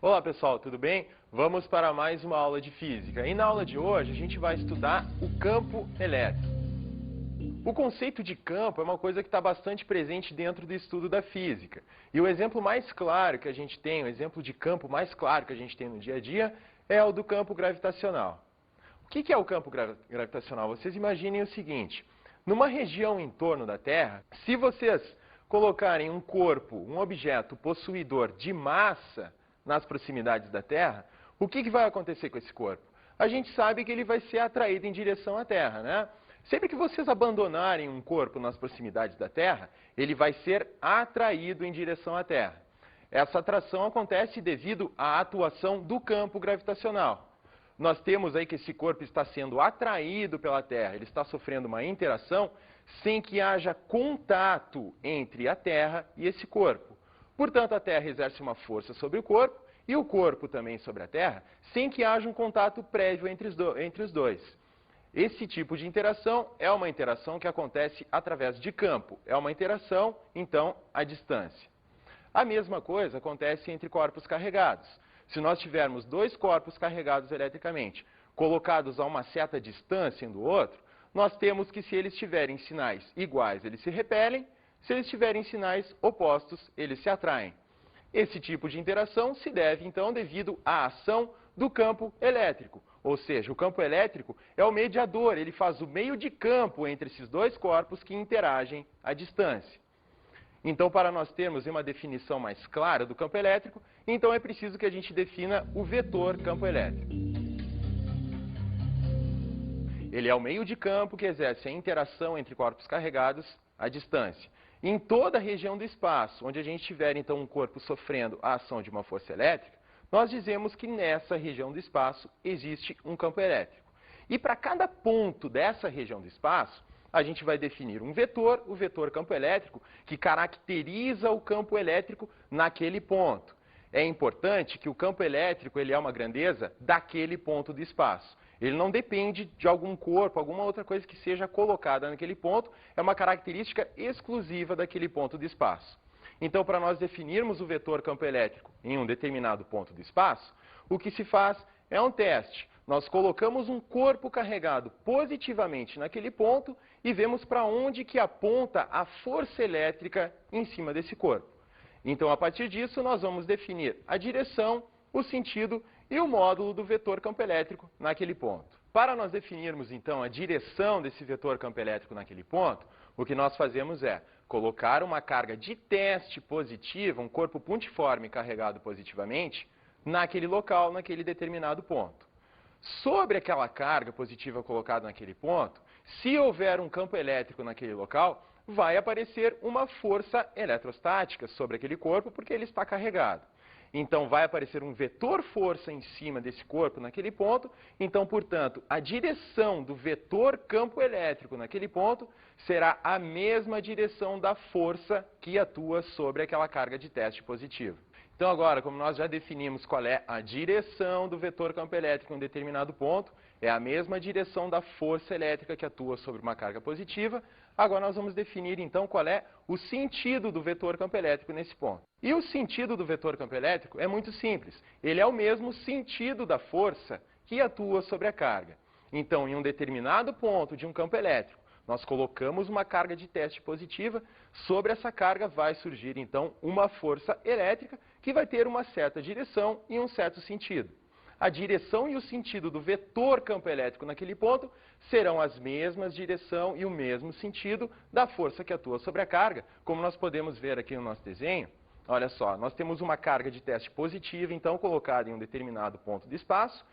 Olá pessoal, tudo bem? Vamos para mais uma aula de física. E na aula de hoje a gente vai estudar o campo elétrico. O conceito de campo é uma coisa que está bastante presente dentro do estudo da física. E o exemplo mais claro que a gente tem, o exemplo de campo mais claro que a gente tem no dia a dia é o do campo gravitacional. O que é o campo gravitacional? Vocês imaginem o seguinte: numa região em torno da Terra, se vocês colocarem um corpo, um objeto possuidor de massa nas proximidades da Terra, o que vai acontecer com esse corpo? A gente sabe que ele vai ser atraído em direção à Terra, né? Sempre que vocês abandonarem um corpo nas proximidades da Terra, ele vai ser atraído em direção à Terra. Essa atração acontece devido à atuação do campo gravitacional. Nós temos aí que esse corpo está sendo atraído pela Terra, ele está sofrendo uma interação sem que haja contato entre a Terra e esse corpo. Portanto, a Terra exerce uma força sobre o corpo e o corpo também sobre a Terra, sem que haja um contato prévio entre os dois. Esse tipo de interação é uma interação que acontece através de campo, é uma interação, então, à distância. A mesma coisa acontece entre corpos carregados. Se nós tivermos dois corpos carregados eletricamente, colocados a uma certa distância um do outro, nós temos que, se eles tiverem sinais iguais, eles se repelem, se eles tiverem sinais opostos, eles se atraem. Esse tipo de interação se deve, então, devido à ação do campo elétrico. Ou seja, o campo elétrico é o mediador, ele faz o meio de campo entre esses dois corpos que interagem à distância. Então, para nós termos uma definição mais clara do campo elétrico, então é preciso que a gente defina o vetor campo elétrico. Ele é o meio de campo que exerce a interação entre corpos carregados à distância. Em toda a região do espaço, onde a gente tiver então um corpo sofrendo a ação de uma força elétrica, nós dizemos que nessa região do espaço existe um campo elétrico. E para cada ponto dessa região do espaço, a gente vai definir um vetor, o vetor campo elétrico, que caracteriza o campo elétrico naquele ponto. É importante que o campo elétrico ele é uma grandeza daquele ponto do espaço. Ele não depende de algum corpo, alguma outra coisa que seja colocada naquele ponto, é uma característica exclusiva daquele ponto do espaço. Então, para nós definirmos o vetor campo elétrico em um determinado ponto do espaço, o que se faz é um teste. Nós colocamos um corpo carregado positivamente naquele ponto e vemos para onde que aponta a força elétrica em cima desse corpo. Então, a partir disso, nós vamos definir a direção, o sentido e o módulo do vetor campo elétrico naquele ponto. Para nós definirmos, então, a direção desse vetor campo elétrico naquele ponto, o que nós fazemos é colocar uma carga de teste positiva, um corpo pontiforme carregado positivamente, naquele local, naquele determinado ponto. Sobre aquela carga positiva colocada naquele ponto, se houver um campo elétrico naquele local, vai aparecer uma força eletrostática sobre aquele corpo, porque ele está carregado. Então, vai aparecer um vetor força em cima desse corpo naquele ponto. Então, portanto, a direção do vetor campo elétrico naquele ponto será a mesma direção da força que atua sobre aquela carga de teste positiva. Então, agora, como nós já definimos qual é a direção do vetor campo elétrico em um determinado ponto, é a mesma direção da força elétrica que atua sobre uma carga positiva, agora nós vamos definir, então, qual é o sentido do vetor campo elétrico nesse ponto. E o sentido do vetor campo elétrico é muito simples. Ele é o mesmo sentido da força que atua sobre a carga. Então, em um determinado ponto de um campo elétrico, nós colocamos uma carga de teste positiva, sobre essa carga vai surgir, então, uma força elétrica que vai ter uma certa direção e um certo sentido. A direção e o sentido do vetor campo elétrico naquele ponto serão as mesmas direção e o mesmo sentido da força que atua sobre a carga, como nós podemos ver aqui no nosso desenho. Olha só, nós temos uma carga de teste positiva, então, colocada em um determinado ponto do espaço.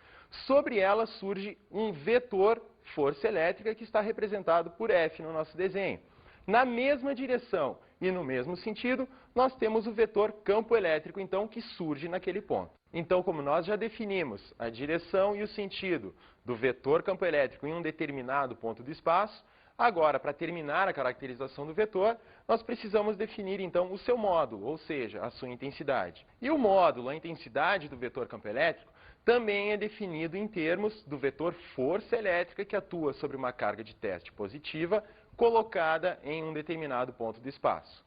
Sobre ela surge um vetor força elétrica que está representado por F no nosso desenho. Na mesma direção e no mesmo sentido, nós temos o vetor campo elétrico, então, que surge naquele ponto. Então, como nós já definimos a direção e o sentido do vetor campo elétrico em um determinado ponto do espaço, agora, para terminar a caracterização do vetor, nós precisamos definir, então, o seu módulo, ou seja, a sua intensidade. E o módulo, a intensidade do vetor campo elétrico, também é definido em termos do vetor força elétrica que atua sobre uma carga de teste positiva colocada em um determinado ponto do espaço.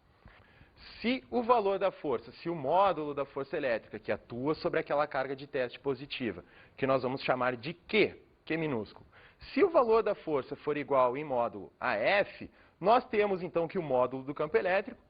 Se o valor da força, se o módulo da força elétrica que atua sobre aquela carga de teste positiva, que nós vamos chamar de Q minúsculo, se o valor da força for igual em módulo a F, nós temos então que o módulo do campo elétrico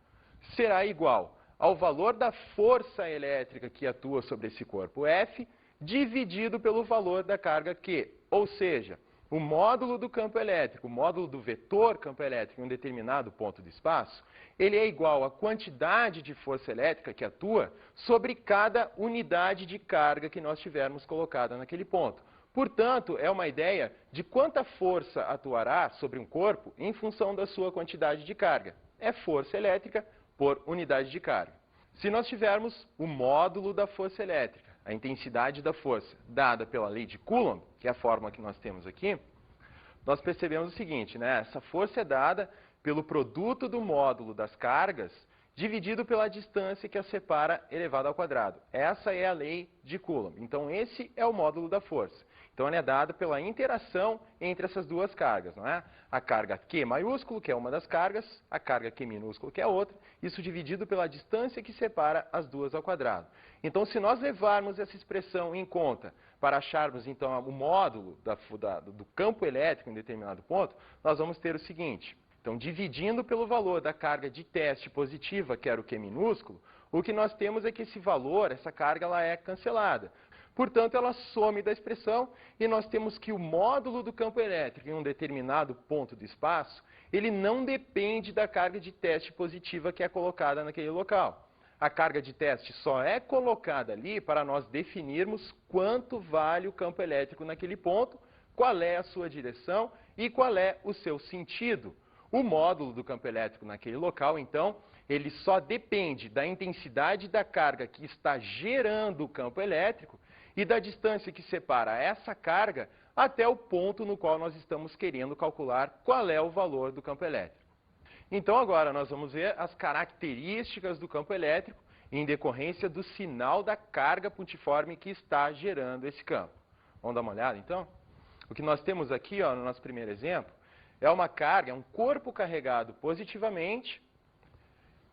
será igual ao valor da força elétrica que atua sobre esse corpo F, dividido pelo valor da carga Q. Ou seja, o módulo do campo elétrico, o módulo do vetor campo elétrico em um determinado ponto do espaço, ele é igual à quantidade de força elétrica que atua sobre cada unidade de carga que nós tivermos colocada naquele ponto. Portanto, é uma ideia de quanta força atuará sobre um corpo em função da sua quantidade de carga. É força elétrica por unidade de carga. Se nós tivermos o módulo da força elétrica, a intensidade da força, dada pela lei de Coulomb, que é a fórmula que nós temos aqui, nós percebemos o seguinte, né? Essa força é dada pelo produto do módulo das cargas dividido pela distância que a separa elevado ao quadrado. Essa é a lei de Coulomb. Então, esse é o módulo da força. Então, ele é dado pela interação entre essas duas cargas, não é? A carga Q maiúsculo, que é uma das cargas, a carga Q minúsculo, que é a outra, isso dividido pela distância que separa as duas ao quadrado. Então, se nós levarmos essa expressão em conta para acharmos, então, o módulo do campo elétrico em determinado ponto, nós vamos ter o seguinte. Então, dividindo pelo valor da carga de teste positiva, que era o Q minúsculo, o que nós temos é que esse valor, essa carga, ela é cancelada. Portanto, ela some da expressão e nós temos que o módulo do campo elétrico em um determinado ponto do espaço, ele não depende da carga de teste positiva que é colocada naquele local. A carga de teste só é colocada ali para nós definirmos quanto vale o campo elétrico naquele ponto, qual é a sua direção e qual é o seu sentido. O módulo do campo elétrico naquele local, então, ele só depende da intensidade da carga que está gerando o campo elétrico e da distância que separa essa carga até o ponto no qual nós estamos querendo calcular qual é o valor do campo elétrico. Então, agora nós vamos ver as características do campo elétrico em decorrência do sinal da carga pontiforme que está gerando esse campo. Vamos dar uma olhada, então? O que nós temos aqui, ó, no nosso primeiro exemplo, é uma carga, é um corpo carregado positivamente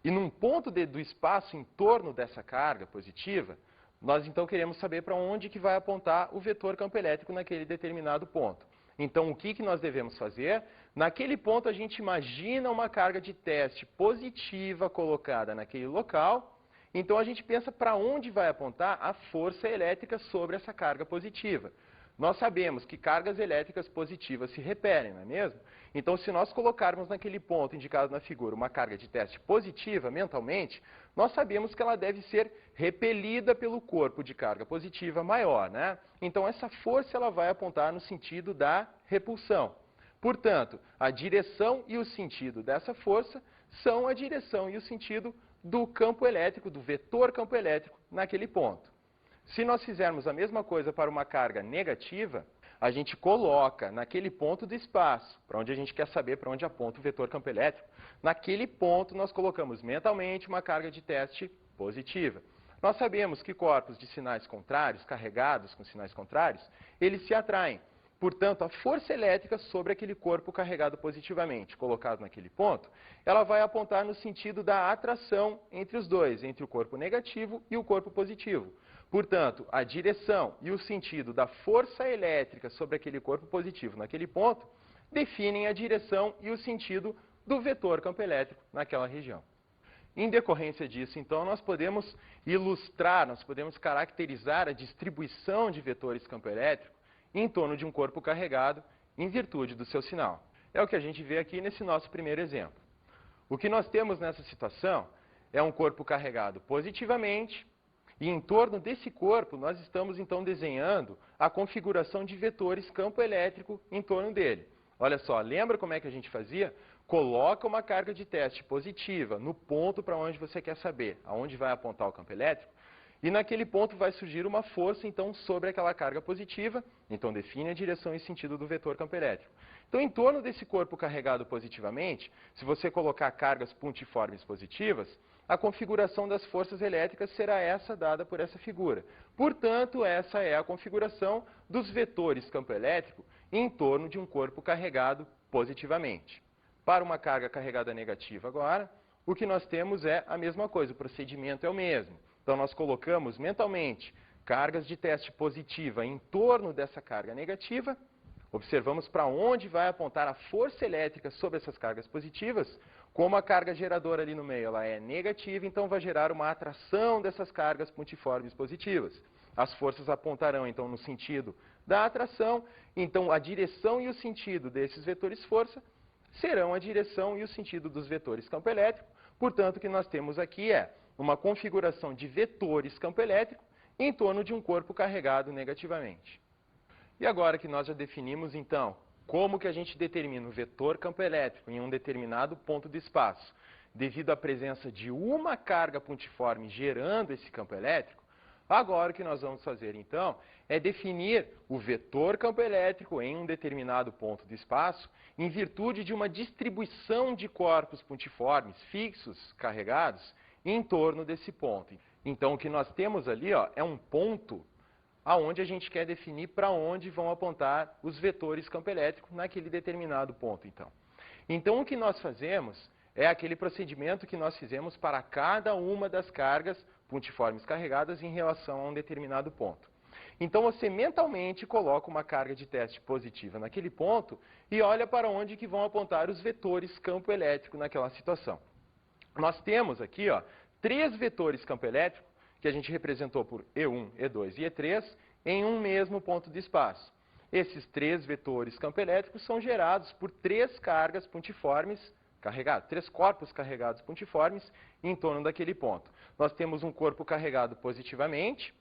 e num ponto do espaço em torno dessa carga positiva, nós então queremos saber para onde que vai apontar o vetor campo elétrico naquele determinado ponto. Então, o que nós devemos fazer? Naquele ponto, a gente imagina uma carga de teste positiva colocada naquele local. Então, a gente pensa para onde vai apontar a força elétrica sobre essa carga positiva. Nós sabemos que cargas elétricas positivas se repelem, não é mesmo? Então, se nós colocarmos naquele ponto indicado na figura uma carga de teste positiva mentalmente, nós sabemos que ela deve ser repelida pelo corpo de carga positiva maior, né? Então, essa força ela vai apontar no sentido da repulsão. Portanto, a direção e o sentido dessa força são a direção e o sentido do campo elétrico, do vetor campo elétrico naquele ponto. Se nós fizermos a mesma coisa para uma carga negativa, a gente coloca naquele ponto do espaço, para onde a gente quer saber para onde aponta o vetor campo elétrico, naquele ponto nós colocamos mentalmente uma carga de teste positiva. Nós sabemos que corpos de sinais contrários, carregados com sinais contrários, eles se atraem. Portanto, a força elétrica sobre aquele corpo carregado positivamente, colocado naquele ponto, ela vai apontar no sentido da atração entre os dois, entre o corpo negativo e o corpo positivo. Portanto, a direção e o sentido da força elétrica sobre aquele corpo positivo naquele ponto definem a direção e o sentido do vetor campo elétrico naquela região. Em decorrência disso, então, nós podemos ilustrar, nós podemos caracterizar a distribuição de vetores campo elétrico em torno de um corpo carregado em virtude do seu sinal. É o que a gente vê aqui nesse nosso primeiro exemplo. O que nós temos nessa situação é um corpo carregado positivamente, e em torno desse corpo nós estamos então desenhando a configuração de vetores campo elétrico em torno dele. Olha só, lembra como é que a gente fazia? Coloca uma carga de teste positiva no ponto para onde você quer saber aonde vai apontar o campo elétrico, e naquele ponto vai surgir uma força então sobre aquela carga positiva, então define a direção e sentido do vetor campo elétrico. Então, em torno desse corpo carregado positivamente, se você colocar cargas pontiformes positivas, a configuração das forças elétricas será essa dada por essa figura. Portanto, essa é a configuração dos vetores campo elétrico em torno de um corpo carregado positivamente. Para uma carga carregada negativa agora, o que nós temos é a mesma coisa, o procedimento é o mesmo. Então, nós colocamos mentalmente cargas de teste positiva em torno dessa carga negativa, observamos para onde vai apontar a força elétrica sobre essas cargas positivas. Como a carga geradora ali no meio ela é negativa, então vai gerar uma atração dessas cargas pontiformes positivas. As forças apontarão então no sentido da atração, então a direção e o sentido desses vetores força serão a direção e o sentido dos vetores campo elétrico. Portanto, o que nós temos aqui é uma configuração de vetores campo elétrico em torno de um corpo carregado negativamente. E agora que nós já definimos, então, como que a gente determina o vetor campo elétrico em um determinado ponto do espaço, devido à presença de uma carga pontiforme gerando esse campo elétrico, agora o que nós vamos fazer, então, é definir o vetor campo elétrico em um determinado ponto do espaço, em virtude de uma distribuição de corpos pontiformes fixos, carregados, em torno desse ponto. Então, o que nós temos ali é um ponto aonde a gente quer definir para onde vão apontar os vetores campo elétrico naquele determinado ponto, então. Então, o que nós fazemos é aquele procedimento que nós fizemos para cada uma das cargas pontiformes carregadas em relação a um determinado ponto. Então, você mentalmente coloca uma carga de teste positiva naquele ponto e olha para onde que vão apontar os vetores campo elétrico naquela situação. Nós temos aqui, 3 vetores campo elétrico, que a gente representou por E1, E2 e E3, em um mesmo ponto de espaço. Esses 3 vetores campo elétrico são gerados por 3 cargas pontiformes carregadas, 3 corpos carregados pontiformes em torno daquele ponto. Nós temos um corpo carregado positivamente,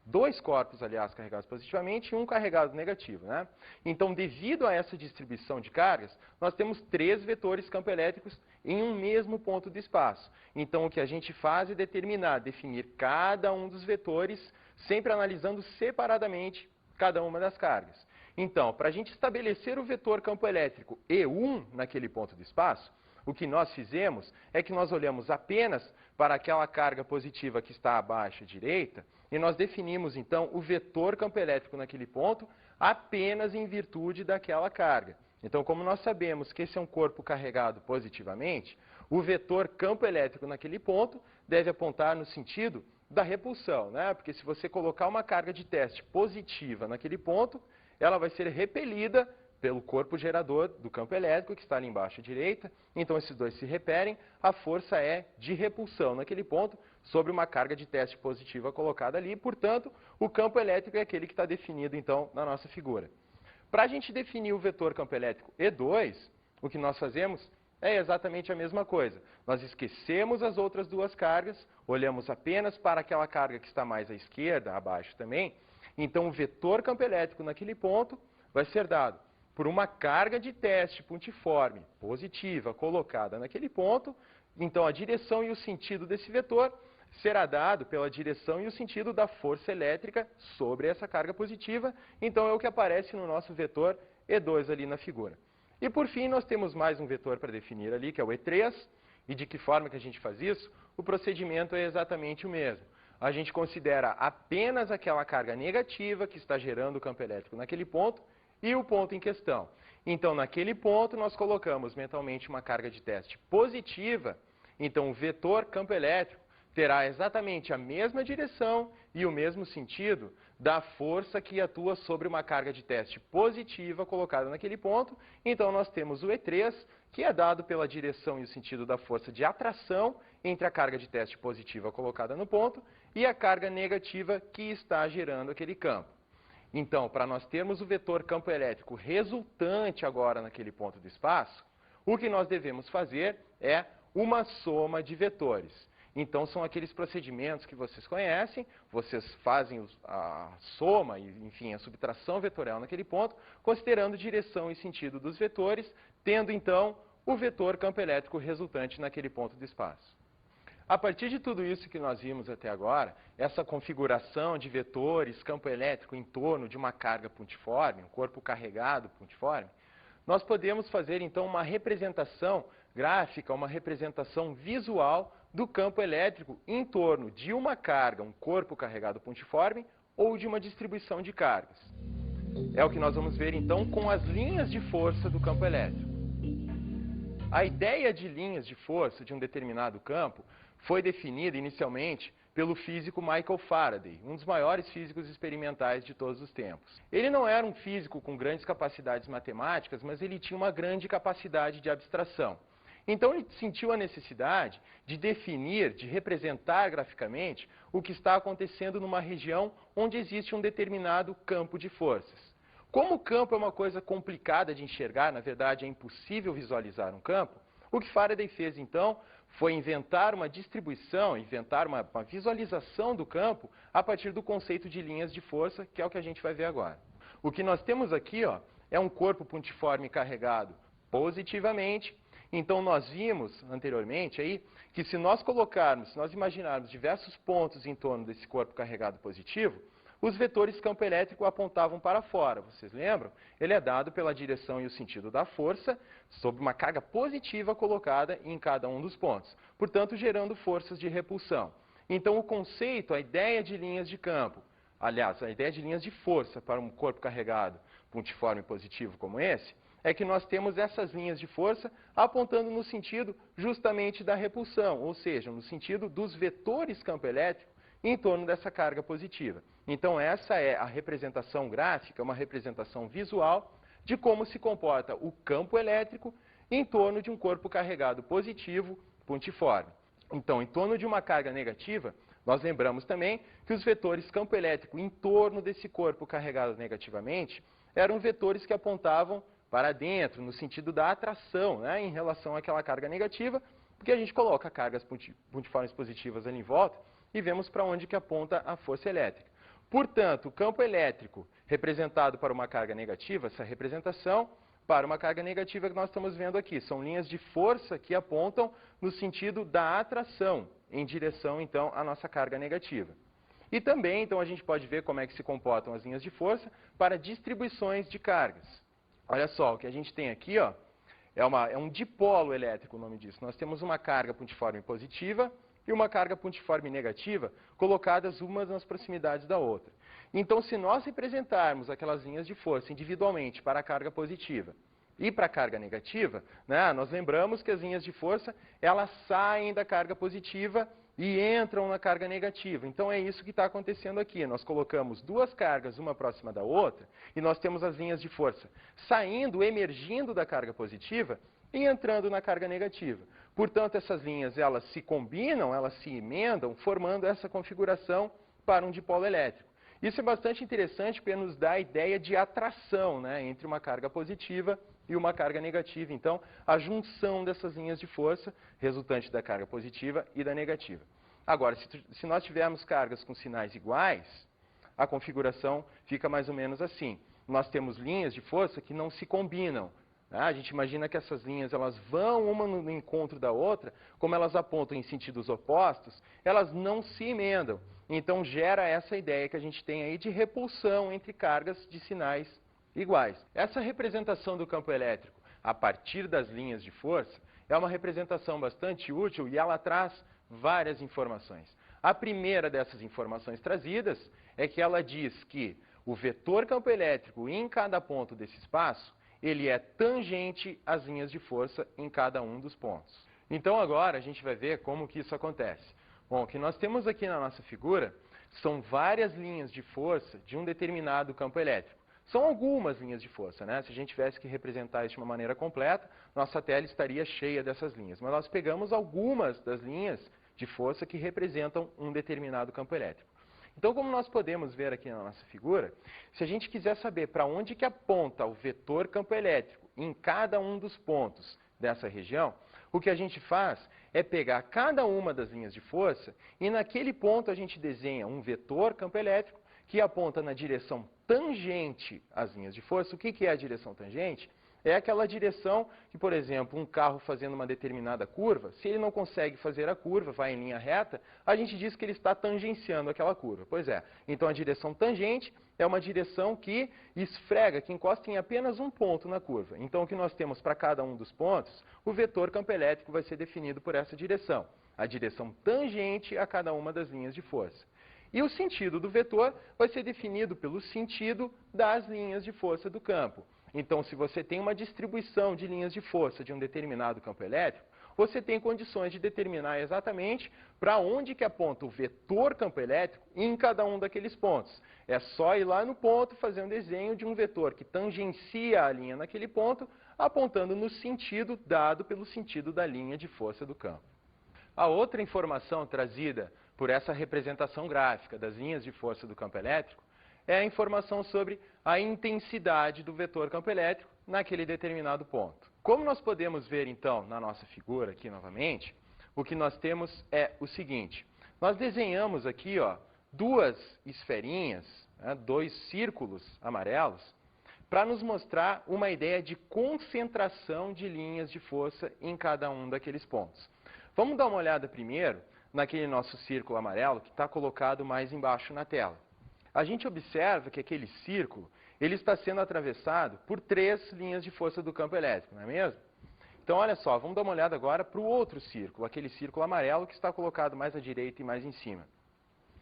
2 corpos, aliás, carregados positivamente e um carregado negativo, né? Então, devido a essa distribuição de cargas, nós temos 3 vetores campo elétricos em um mesmo ponto de espaço. Então, o que a gente faz é definir cada um dos vetores, sempre analisando separadamente cada uma das cargas. Então, para a gente estabelecer o vetor campo elétrico E1 naquele ponto de espaço, o que nós fizemos é que nós olhamos apenas para aquela carga positiva que está abaixo à direita e nós definimos, então, o vetor campo elétrico naquele ponto apenas em virtude daquela carga. Então, como nós sabemos que esse é um corpo carregado positivamente, o vetor campo elétrico naquele ponto deve apontar no sentido da repulsão, né? Porque se você colocar uma carga de teste positiva naquele ponto, ela vai ser repelida pelo corpo gerador do campo elétrico, que está ali embaixo à direita. Então, esses dois se repelem, a força é de repulsão naquele ponto, sobre uma carga de teste positiva colocada ali. Portanto, o campo elétrico é aquele que está definido, então, na nossa figura. Para a gente definir o vetor campo elétrico E2, o que nós fazemos é exatamente a mesma coisa. Nós esquecemos as outras 2 cargas, olhamos apenas para aquela carga que está mais à esquerda, abaixo também. Então, o vetor campo elétrico naquele ponto vai ser dado por uma carga de teste pontiforme positiva colocada naquele ponto. Então, a direção e o sentido desse vetor será dado pela direção e o sentido da força elétrica sobre essa carga positiva. Então, é o que aparece no nosso vetor E2 ali na figura. E, por fim, nós temos mais um vetor para definir ali, que é o E3. E de que forma que a gente faz isso? O procedimento é exatamente o mesmo. A gente considera apenas aquela carga negativa que está gerando o campo elétrico naquele ponto e o ponto em questão. Então, naquele ponto, nós colocamos mentalmente uma carga de teste positiva. Então, o vetor campo elétrico terá exatamente a mesma direção e o mesmo sentido da força que atua sobre uma carga de teste positiva colocada naquele ponto. Então, nós temos o E3, que é dado pela direção e o sentido da força de atração entre a carga de teste positiva colocada no ponto e a carga negativa que está gerando aquele campo. Então, para nós termos o vetor campo elétrico resultante agora naquele ponto do espaço, o que nós devemos fazer é uma soma de vetores. Então, são aqueles procedimentos que vocês conhecem, vocês fazem a soma, enfim, a subtração vetorial naquele ponto, considerando direção e sentido dos vetores, tendo, então, o vetor campo elétrico resultante naquele ponto do espaço. A partir de tudo isso que nós vimos até agora, essa configuração de vetores, campo elétrico em torno de uma carga pontiforme, um corpo carregado pontiforme, nós podemos fazer, então, uma representação gráfica, uma representação visual do campo elétrico em torno de uma carga, um corpo carregado pontiforme, ou de uma distribuição de cargas. É o que nós vamos ver, então, com as linhas de força do campo elétrico. A ideia de linhas de força de um determinado campo foi definida inicialmente pelo físico Michael Faraday, um dos maiores físicos experimentais de todos os tempos. Ele não era um físico com grandes capacidades matemáticas, mas ele tinha uma grande capacidade de abstração. Então ele sentiu a necessidade de definir, de representar graficamente o que está acontecendo numa região onde existe um determinado campo de forças. Como o campo é uma coisa complicada de enxergar, na verdade é impossível visualizar um campo, o que Faraday fez então foi inventar uma distribuição, inventar uma visualização do campo a partir do conceito de linhas de força, que é o que a gente vai ver agora. O que nós temos aqui, ó, é um corpo pontiforme carregado positivamente. Então nós vimos anteriormente aí que se nós imaginarmos diversos pontos em torno desse corpo carregado positivo, os vetores campo elétrico apontavam para fora. Vocês lembram? Ele é dado pela direção e o sentido da força sobre uma carga positiva colocada em cada um dos pontos, portanto gerando forças de repulsão. Então o conceito, a ideia de linhas de campo, aliás, a ideia de linhas de força para um corpo carregado pontiforme positivo como esse, é que nós temos essas linhas de força apontando no sentido justamente da repulsão, ou seja, no sentido dos vetores campo elétrico em torno dessa carga positiva. Então essa é a representação gráfica, uma representação visual de como se comporta o campo elétrico em torno de um corpo carregado positivo pontiforme. Então, em torno de uma carga negativa, nós lembramos também que os vetores campo elétrico em torno desse corpo carregado negativamente eram vetores que apontavam para dentro, no sentido da atração, né, em relação àquela carga negativa, porque a gente coloca cargas pontiformes positivas ali em volta e vemos para onde que aponta a força elétrica. Portanto, o campo elétrico representado para uma carga negativa, essa representação para uma carga negativa que nós estamos vendo aqui, são linhas de força que apontam no sentido da atração, em direção, então, à nossa carga negativa. E também, então, a gente pode ver como é que se comportam as linhas de força para distribuições de cargas. Olha só, o que a gente tem aqui, ó, é um dipolo elétrico, o nome disso. Nós temos uma carga pontiforme positiva e uma carga pontiforme negativa colocadas umas nas proximidades da outra. Então, se nós representarmos aquelas linhas de força individualmente para a carga positiva e para a carga negativa, né, nós lembramos que as linhas de força, elas saem da carga positiva e entram na carga negativa. Então é isso que está acontecendo aqui. Nós colocamos duas cargas, uma próxima da outra, e nós temos as linhas de força saindo, emergindo da carga positiva e entrando na carga negativa. Portanto, essas linhas, elas se combinam, elas se emendam, formando essa configuração para um dipolo elétrico. Isso é bastante interessante porque nos dá a ideia de atração, né, entre uma carga positiva e uma carga negativa. Então, a junção dessas linhas de força resultante da carga positiva e da negativa. Agora, se nós tivermos cargas com sinais iguais, a configuração fica mais ou menos assim. Nós temos linhas de força que não se combinam. Né? A gente imagina que essas linhas elas vão uma no encontro da outra, como elas apontam em sentidos opostos, elas não se emendam. Então, gera essa ideia que a gente tem aí de repulsão entre cargas de sinais iguais. Essa representação do campo elétrico a partir das linhas de força é uma representação bastante útil e ela traz várias informações. A primeira dessas informações trazidas é que ela diz que o vetor campo elétrico em cada ponto desse espaço, ele é tangente às linhas de força em cada um dos pontos. Então agora a gente vai ver como que isso acontece. Bom, o que nós temos aqui na nossa figura são várias linhas de força de um determinado campo elétrico. São algumas linhas de força, né? Se a gente tivesse que representar isso de uma maneira completa, nossa tela estaria cheia dessas linhas. Mas nós pegamos algumas das linhas de força que representam um determinado campo elétrico. Então, como nós podemos ver aqui na nossa figura, se a gente quiser saber para onde que aponta o vetor campo elétrico em cada um dos pontos dessa região, o que a gente faz é pegar cada uma das linhas de força e naquele ponto a gente desenha um vetor campo elétrico que aponta na direção tangente às linhas de força. O que é a direção tangente? É aquela direção que, por exemplo, um carro fazendo uma determinada curva, se ele não consegue fazer a curva, vai em linha reta, a gente diz que ele está tangenciando aquela curva. Pois é, então a direção tangente é uma direção que esfrega, que encosta em apenas um ponto na curva. Então o que nós temos para cada um dos pontos, o vetor campo elétrico vai ser definido por essa direção, a direção tangente a cada uma das linhas de força. E o sentido do vetor vai ser definido pelo sentido das linhas de força do campo. Então, se você tem uma distribuição de linhas de força de um determinado campo elétrico, você tem condições de determinar exatamente para onde que aponta o vetor campo elétrico em cada um daqueles pontos. É só ir lá no ponto, fazer um desenho de um vetor que tangencia a linha naquele ponto, apontando no sentido dado pelo sentido da linha de força do campo. A outra informação trazida por essa representação gráfica das linhas de força do campo elétrico é a informação sobre a intensidade do vetor campo elétrico naquele determinado ponto. Como nós podemos ver, então, na nossa figura aqui novamente, o que nós temos é o seguinte. Nós desenhamos aqui, ó, duas esferinhas, né, dois círculos amarelos, para nos mostrar uma ideia de concentração de linhas de força em cada um daqueles pontos. Vamos dar uma olhada primeiro naquele nosso círculo amarelo que está colocado mais embaixo na tela. A gente observa que aquele círculo ele está sendo atravessado por 3 linhas de força do campo elétrico, não é mesmo? Então, olha só, vamos dar uma olhada agora para o outro círculo, aquele círculo amarelo que está colocado mais à direita e mais em cima.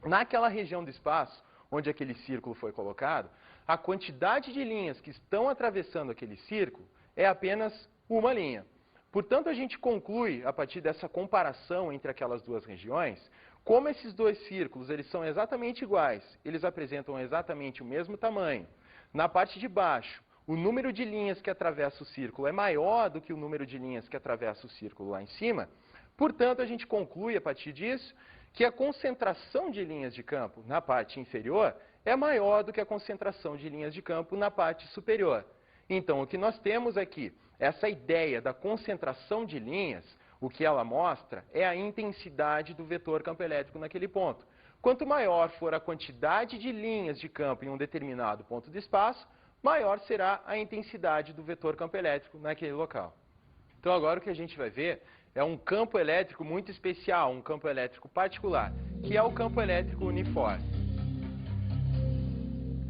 Naquela região do espaço onde aquele círculo foi colocado, a quantidade de linhas que estão atravessando aquele círculo é apenas uma linha. Portanto, a gente conclui, a partir dessa comparação entre aquelas duas regiões, como esses dois círculos eles são exatamente iguais, eles apresentam exatamente o mesmo tamanho. Na parte de baixo, o número de linhas que atravessa o círculo é maior do que o número de linhas que atravessa o círculo lá em cima. Portanto, a gente conclui, a partir disso, que a concentração de linhas de campo na parte inferior é maior do que a concentração de linhas de campo na parte superior. Então, o que nós temos aqui, essa ideia da concentração de linhas, o que ela mostra é a intensidade do vetor campo elétrico naquele ponto. Quanto maior for a quantidade de linhas de campo em um determinado ponto do espaço, maior será a intensidade do vetor campo elétrico naquele local. Então agora o que a gente vai ver é um campo elétrico muito especial, um campo elétrico particular, que é o campo elétrico uniforme.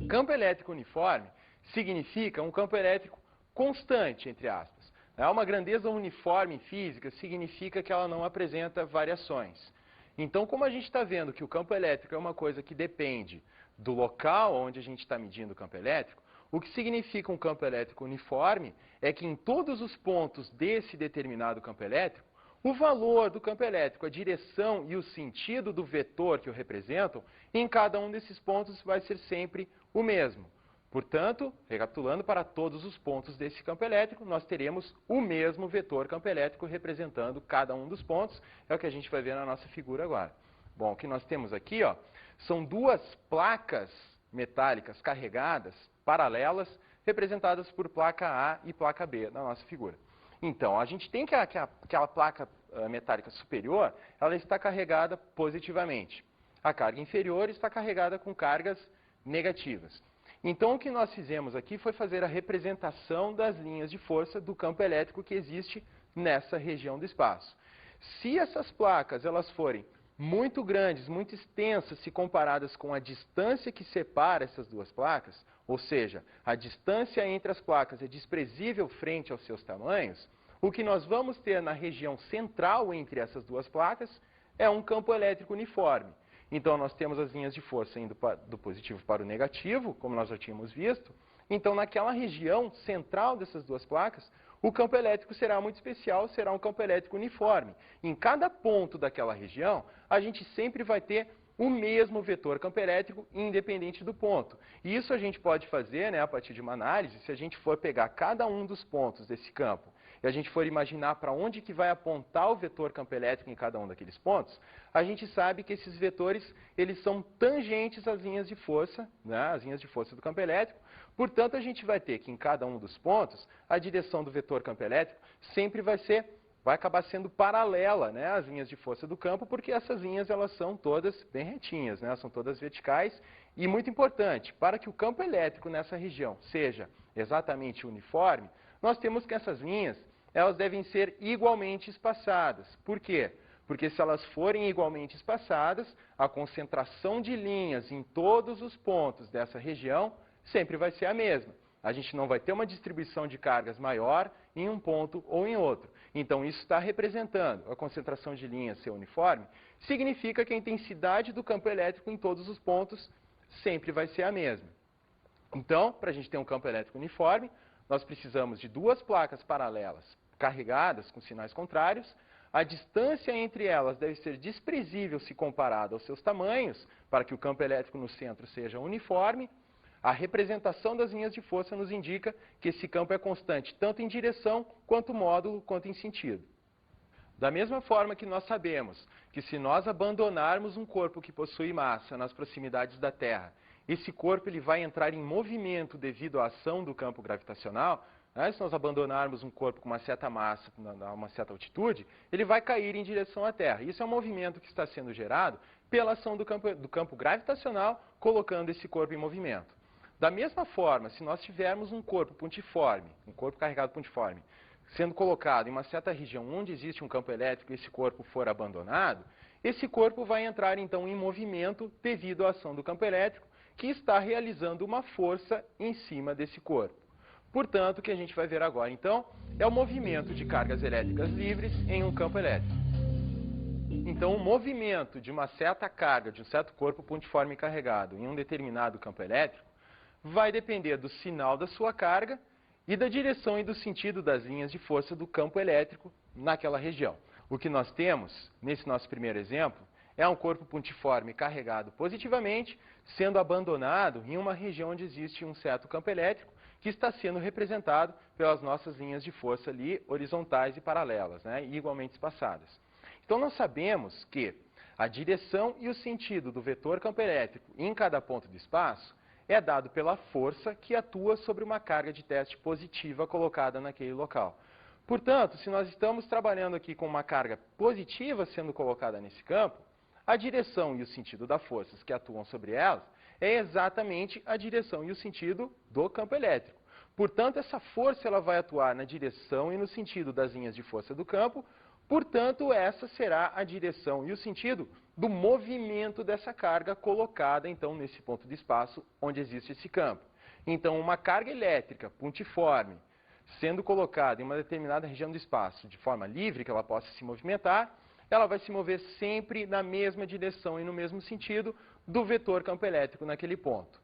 Campo elétrico uniforme significa um campo elétrico constante, entre aspas. Uma grandeza uniforme em física significa que ela não apresenta variações. Então, como a gente está vendo que o campo elétrico é uma coisa que depende do local onde a gente está medindo o campo elétrico, o que significa um campo elétrico uniforme é que em todos os pontos desse determinado campo elétrico, o valor do campo elétrico, a direção e o sentido do vetor que o representam, em cada um desses pontos vai ser sempre o mesmo. Portanto, recapitulando, para todos os pontos desse campo elétrico, nós teremos o mesmo vetor campo elétrico representando cada um dos pontos. É o que a gente vai ver na nossa figura agora. Bom, o que nós temos aqui, ó, são duas placas metálicas carregadas, paralelas, representadas por placa A e placa B na nossa figura. Então, a gente tem que aquela placa metálica superior, ela está carregada positivamente. A carga inferior está carregada com cargas negativas. Então, o que nós fizemos aqui foi fazer a representação das linhas de força do campo elétrico que existe nessa região do espaço. Se essas placas elas forem muito grandes, muito extensas, se comparadas com a distância que separa essas duas placas, ou seja, a distância entre as placas é desprezível frente aos seus tamanhos, o que nós vamos ter na região central entre essas duas placas é um campo elétrico uniforme. Então, nós temos as linhas de força indo do positivo para o negativo, como nós já tínhamos visto. Então, naquela região central dessas duas placas, o campo elétrico será muito especial, será um campo elétrico uniforme. Em cada ponto daquela região, a gente sempre vai ter o mesmo vetor campo elétrico, independente do ponto. E isso a gente pode fazer, né, a partir de uma análise, se a gente for pegar cada um dos pontos desse campo e a gente for imaginar para onde que vai apontar o vetor campo elétrico em cada um daqueles pontos, a gente sabe que esses vetores eles são tangentes às linhas de força, né, às linhas de força do campo elétrico. Portanto, a gente vai ter que em cada um dos pontos, a direção do vetor campo elétrico sempre vai acabar sendo paralela, né, às linhas de força do campo, porque essas linhas elas são todas bem retinhas, né, são todas verticais. E muito importante, para que o campo elétrico nessa região seja exatamente uniforme, nós temos que essas linhas elas devem ser igualmente espaçadas. Por quê? Porque se elas forem igualmente espaçadas, a concentração de linhas em todos os pontos dessa região sempre vai ser a mesma. A gente não vai ter uma distribuição de cargas maior em um ponto ou em outro. Então, isso está representando a concentração de linhas ser uniforme, significa que a intensidade do campo elétrico em todos os pontos sempre vai ser a mesma. Então, para a gente ter um campo elétrico uniforme, nós precisamos de duas placas paralelas carregadas com sinais contrários. A distância entre elas deve ser desprezível se comparada aos seus tamanhos, para que o campo elétrico no centro seja uniforme. A representação das linhas de força nos indica que esse campo é constante tanto em direção, quanto módulo, quanto em sentido. Da mesma forma que nós sabemos que se nós abandonarmos um corpo que possui massa nas proximidades da Terra, esse corpo ele vai entrar em movimento devido à ação do campo gravitacional, né? Se nós abandonarmos um corpo com uma certa massa, a uma certa altitude, ele vai cair em direção à Terra. Isso é um movimento que está sendo gerado pela ação do campo gravitacional, colocando esse corpo em movimento. Da mesma forma, se nós tivermos um corpo pontiforme, um corpo carregado pontiforme, sendo colocado em uma certa região onde existe um campo elétrico e esse corpo for abandonado, esse corpo vai entrar então em movimento devido à ação do campo elétrico, que está realizando uma força em cima desse corpo. Portanto, o que a gente vai ver agora, então, é o movimento de cargas elétricas livres em um campo elétrico. Então, o movimento de uma certa carga, de um certo corpo pontiforme carregado em um determinado campo elétrico, vai depender do sinal da sua carga e da direção e do sentido das linhas de força do campo elétrico naquela região. O que nós temos, nesse nosso primeiro exemplo, é um corpo pontiforme carregado positivamente, sendo abandonado em uma região onde existe um certo campo elétrico, que está sendo representado pelas nossas linhas de força ali, horizontais e paralelas, né, e igualmente espaçadas. Então, nós sabemos que a direção e o sentido do vetor campo elétrico em cada ponto do espaço é dado pela força que atua sobre uma carga de teste positiva colocada naquele local. Portanto, se nós estamos trabalhando aqui com uma carga positiva sendo colocada nesse campo, a direção e o sentido das forças que atuam sobre elas é exatamente a direção e o sentido do campo elétrico. Portanto, essa força ela vai atuar na direção e no sentido das linhas de força do campo, portanto, essa será a direção e o sentido do movimento dessa carga colocada, então, nesse ponto de espaço onde existe esse campo. Então, uma carga elétrica pontiforme, sendo colocada em uma determinada região do espaço de forma livre, que ela possa se movimentar, ela vai se mover sempre na mesma direção e no mesmo sentido do vetor campo elétrico naquele ponto.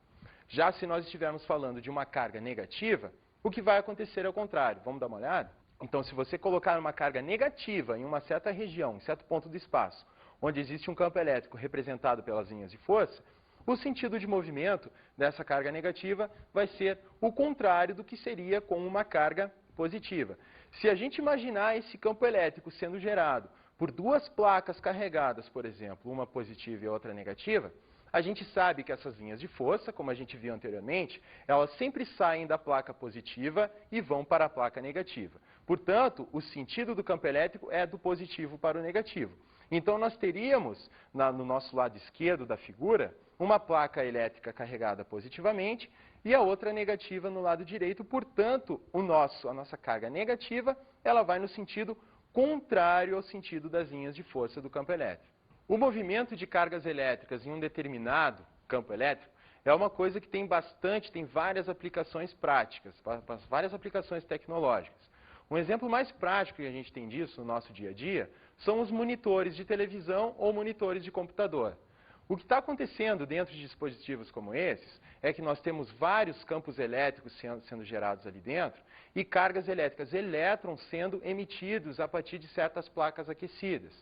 Já se nós estivermos falando de uma carga negativa, o que vai acontecer é o contrário. Vamos dar uma olhada? Então, se você colocar uma carga negativa em uma certa região, em certo ponto do espaço, onde existe um campo elétrico representado pelas linhas de força, o sentido de movimento dessa carga negativa vai ser o contrário do que seria com uma carga positiva. Se a gente imaginar esse campo elétrico sendo gerado por duas placas carregadas, por exemplo, uma positiva e outra negativa, a gente sabe que essas linhas de força, como a gente viu anteriormente, elas sempre saem da placa positiva e vão para a placa negativa. Portanto, o sentido do campo elétrico é do positivo para o negativo. Então, nós teríamos, no nosso lado esquerdo da figura, uma placa elétrica carregada positivamente e a outra negativa no lado direito. Portanto, a nossa carga negativa, ela vai no sentido contrário ao sentido das linhas de força do campo elétrico. O movimento de cargas elétricas em um determinado campo elétrico é uma coisa que tem várias aplicações práticas, várias aplicações tecnológicas. Um exemplo mais prático que a gente tem disso no nosso dia a dia são os monitores de televisão ou monitores de computador. O que está acontecendo dentro de dispositivos como esses é que nós temos vários campos elétricos sendo gerados ali dentro e cargas elétricas, elétrons sendo emitidos a partir de certas placas aquecidas.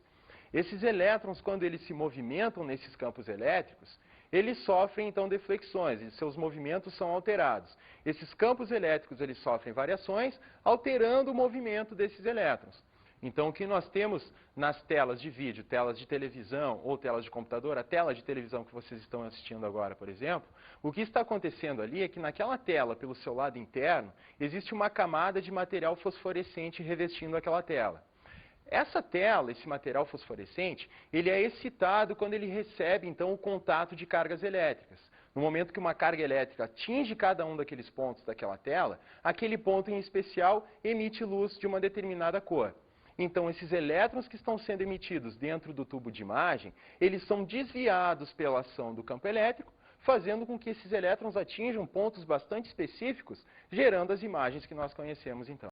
Esses elétrons, quando eles se movimentam nesses campos elétricos, eles sofrem então deflexões, e seus movimentos são alterados. Esses campos elétricos eles sofrem variações, alterando o movimento desses elétrons. Então, o que nós temos nas telas de vídeo, telas de televisão ou telas de computador, a tela de televisão que vocês estão assistindo agora, por exemplo, o que está acontecendo ali é que naquela tela, pelo seu lado interno, existe uma camada de material fosforescente revestindo aquela tela. Essa tela, esse material fosforescente, ele é excitado quando ele recebe, então, o contato de cargas elétricas. No momento que uma carga elétrica atinge cada um daqueles pontos daquela tela, aquele ponto em especial emite luz de uma determinada cor. Então, esses elétrons que estão sendo emitidos dentro do tubo de imagem, eles são desviados pela ação do campo elétrico, fazendo com que esses elétrons atinjam pontos bastante específicos, gerando as imagens que nós conhecemos então.